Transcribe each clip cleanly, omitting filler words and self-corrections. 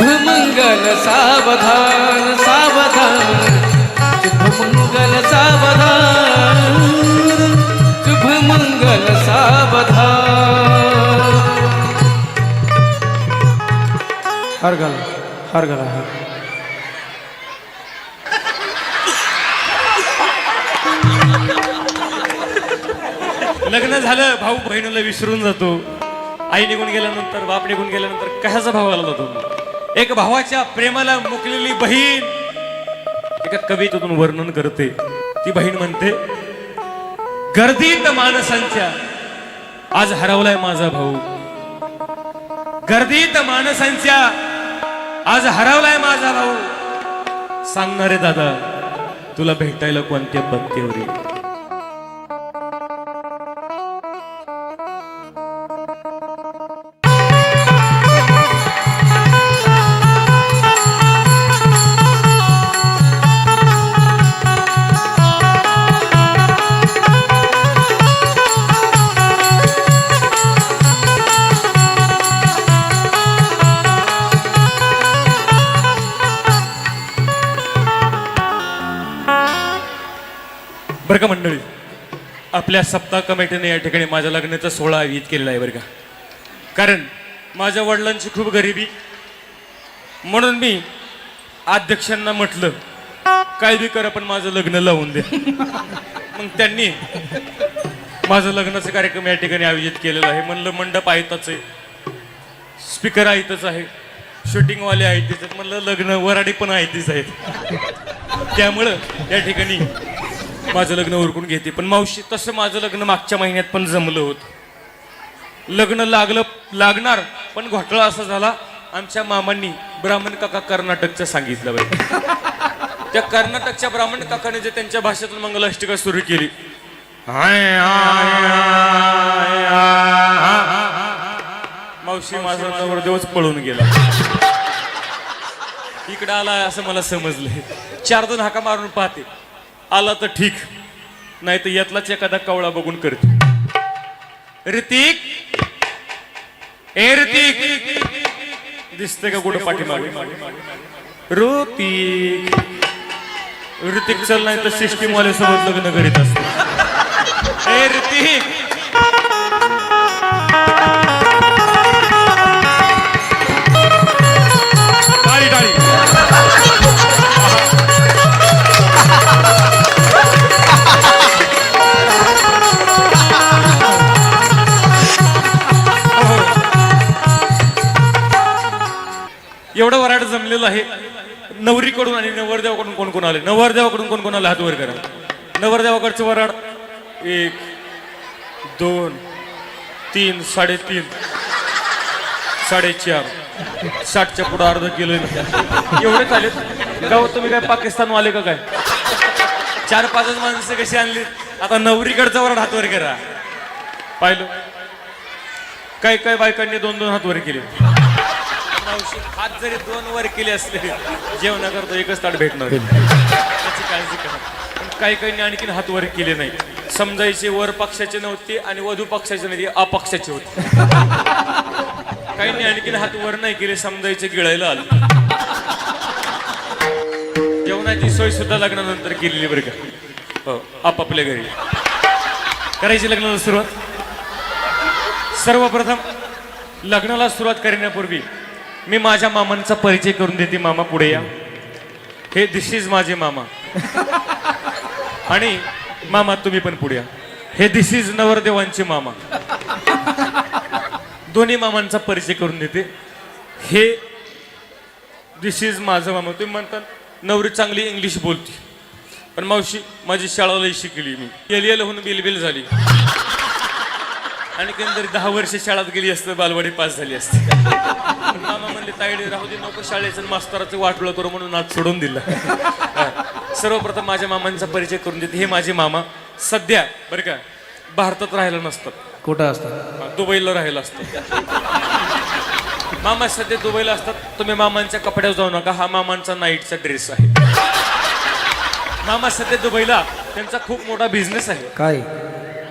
शुभमंगल सावधान सावधान, शुभमंगल सावधान, शुभमंगल सावधान. हर घाला हर घाला हर. लग्न झालं, भाऊ बहिणीला विसरून जातो. आई निघून गेल्यानंतर, बाप निघून गेल्यानंतर कशाचा भाव आला जातो. एक भावाच्या प्रेमाला मुकलेली बहीण एका कवितेतून वर्णन करते. ती बहीण म्हणते, गर्दीत माणसांच्या आज हरवलाय माझा भाऊ. गर्दीत माणसांच्या आज हरवलाय माझा भाऊ. सांगणारे दादा, तुला भेटायला कोणत्या पत्त्यावर येईल. बरं का मंडळी, आपल्या सप्ताह कमिटीने या ठिकाणी माझ्या लग्नाचा सोहळा आयोजित केलेला आहे बरं का. कारण माझ्या वडिलांची खूप गरिबी, म्हणून मी अध्यक्षांना म्हटलं काय बी करा पण माझं लग्न लावून द्या. मग त्यांनी माझं लग्नाचा कार्यक्रम या ठिकाणी आयोजित केलेला आहे. म्हणलं मंडप आहेतच आहे, स्पीकर आहेतच आहे, शूटिंगवाले आहेतच, म्हणलं लग्न वराडी पण आहेतच आहेत. त्यामुळं या ठिकाणी माझं लग्न उरकून घेते. पण मावशी, तसं माझं लग्न मागच्या महिन्यात पण जमलं होतं. लग्न लागणार पण घोटाळा असा झाला, आमच्या मामांनी ब्राह्मण काका कर्नाटकचं सांगितलं बाई. त्या कर्नाटकच्या ब्राह्मण काकाने जे त्यांच्या भाषेतून मंगलाष्टिका सुरू केली, मावशी माझा नवरदेवच पळून गेला. इकडं आला असं मला समजलंय. 4-2 हाका मारून पाहते, आला तर ठीक, नाही तर यातलाच एखादा कवळा बघून करते. ऋतिक, ए ऋतिक, दिसते का कुठं पाठीमागे? ऋतिक, ऋतिक चल, नाही तर सिस्टीम वाले सोबत लग्न करीत असते. ए ऋतिक, टाळी टाळी. एवढं वराड जमलेलं आहे. नवरीकडून आणि नवरदेवाकडून कोण कोण आले? नवरदेवाकडून कोण कोण आले? हात वर करा. नवरदेवाकडचं वराड 1 2 3 3.5 4.5 60च्या पुढे अर्ध किलो एवढे चालेल. गाव तुम्ही काय पाकिस्तान वाले का काय? 4-5 माणसं कशी आणली? आता नवरीकडचा वराड हात वर करा. पाहिलं, काही काही बायकांनी 2-2 हात वर केले. हात जरी 2 वर केले असले, जेवणा करतो एकच ताट भेटणार, त्याची काळजी करा. पण काही काहींनी आणखीन हात वर केले नाही. समजायचे वर पक्षाचे नव्हते आणि वधू पक्षाचे नाही, अपक्षाचे होते. काहींनी आणखीन हात वर नाही केले, समजायचे गिळायला आलं. जेवणाची सोय सुद्धा लग्नानंतर केलेली बरं का. हो, आपापल्या घरी करायची लग्नाला सुरुवात. सर्वप्रथम लग्नाला सुरुवात करण्यापूर्वी मी माझ्या मामांचा परिचय करून देते. मामा पुढे या. हे दिस इज माझे मामा. आणि मामा तुम्ही पण पुढे या. हे दिस इज नवरदेवांचे मामा. दोन्ही मामांचा परिचय करून देते. हे दिस इज माझं मामा. तुम्ही म्हणता नवरी चांगली इंग्लिश बोलते, पण मावशी माझी शाळा शिकली. मी LL होऊन बिलबिल झाली. आणि जरी 10 वर्ष शाळेत गेली असतं, बालवाडी पास झाली असते. मामा म्हणले ताईडे राहू दे, नको शाळेचं मास्तराचं वाटलं करू, म्हणून आज सोडून दिला. सर्वप्रथम माझ्या मामांचा परिचय करून देते. हे माझे मामा सध्या बरं का भारतात राहायला नसतात. कुठं असतात? दुबईला राहायला असतात. मामा सध्या दुबईला असतात. तुम्ही मामांच्या कपड्यावर जाऊ नका, हा मामांचा नाईटचा ड्रेस आहे. मामा सध्या दुबईला, त्यांचा खूप मोठा बिझनेस आहे. काय?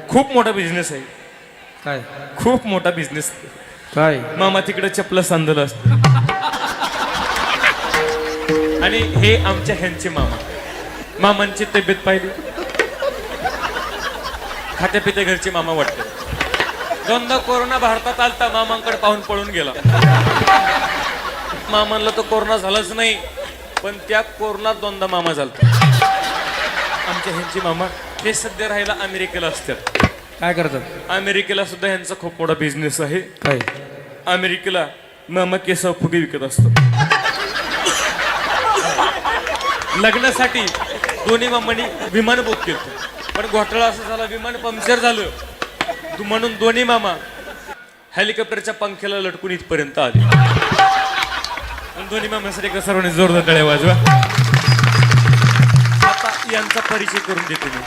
खूप मोठा बिझनेस आहे. काय? खूप मोठा बिझनेस. काय? मामा तिकडे चपला सांदलं असतं. आणि हे आमच्या ह्यांचे मामा. मामांची तब्येत पाहिली, खात्या पित्या घरचे मामा वाटते. दोनदा कोरोना भारतात आलता, मामांकडे पाहून पळून गेला. मामांना तो कोरोना झालाच नाही, पण त्या कोरोनात दोनदा मामा झालता. आमच्या ह्यांचे मामा हे सध्या राहायला अमेरिकेला असतात. काय करतात? अमेरिकेला सुद्धा ह्यांचा खूप मोठा बिझनेस आहे. काय? अमेरिकेला मामा केस फुगे विकत असतो. लग्नासाठी दोन्ही मामांनी विमान बुक केलं, पण घोटाळा असं झाला, विमान पंक्चर झालं म्हणून दोन्ही मामा हेलिकॉप्टरच्या पंख्याला लटकून इथपर्यंत आले. दोन्ही मामासाठी एका सर्वांनी जोरदार टाळ्या वाजवा. आता यांचा परिचय करून देतो मी.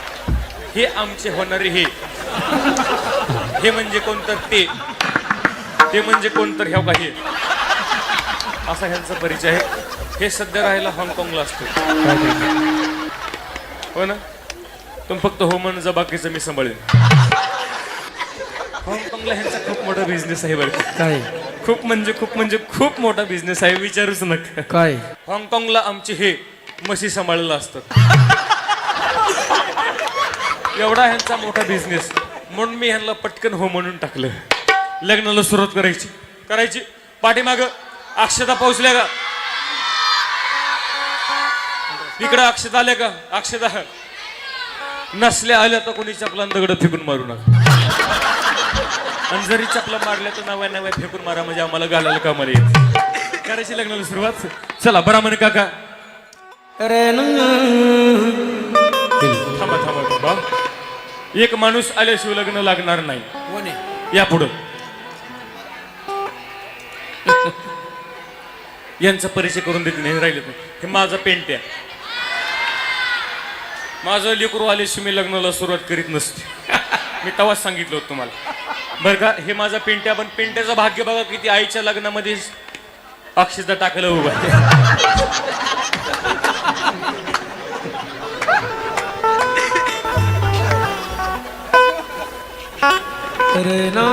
हे आमचे होणारे हे म्हणजे कोणतर ते म्हणजे कोणतर ह्या काही असा ह्यांचा परिचय आहे. हे सध्या राहायला हाँगकाँगला असतो. हो ना, तुम्ही फक्त हो म्हणून जा, बाकीचं मी सांभाळेन. हाँगकाँगला ह्यांचा खूप मोठा बिझनेस आहे बरं. काय? खूप म्हणजे खूप मोठा बिझनेस आहे, विचारूच नका. काय? हाँगकाँगला आमचे हे म्हशी सांभाळलेला असतात. एवढा ह्यांचा मोठा बिझनेस, म्हणून मी ह्यांना पटकन हो म्हणून टाकलं. लग्नाला सुरुवात करायची. पाठीमाग अक्षता पोहोचल्या का? इकडं अक्षता आल्या का? अक्षता नसल्या आल्या तर कोणी चपला दगड फेकून मारू नका. आणि जरी चपला मारल्या तर नव्या फेकून मारा, म्हणजे आम्हाला घालायला कामाला येत. करायची लग्नाला सुरुवात. चला बरा म्हणे काका. थांबा. एक माणूस आल्याशिवाय लग्न लागणार नाही. या पुढं यांचा परिचय करून देत नाही, राहिले नाही. हे माझा पेंट्या. माझं लेकरू आल्याशिवाय मी लग्नाला सुरुवात करीत नसते. मी तेव्हाच सांगितलं होतं तुम्हाला बरं का. हे माझा पेंट्या. पण पेंट्याचं भाग्य बघा किती, आईच्या लग्नामध्ये अक्षता टाकलं उभा. अरे ना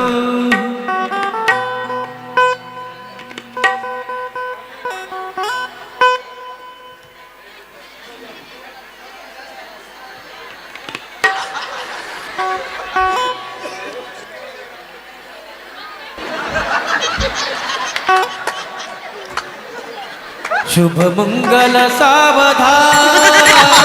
शुभ मंगल सावधान.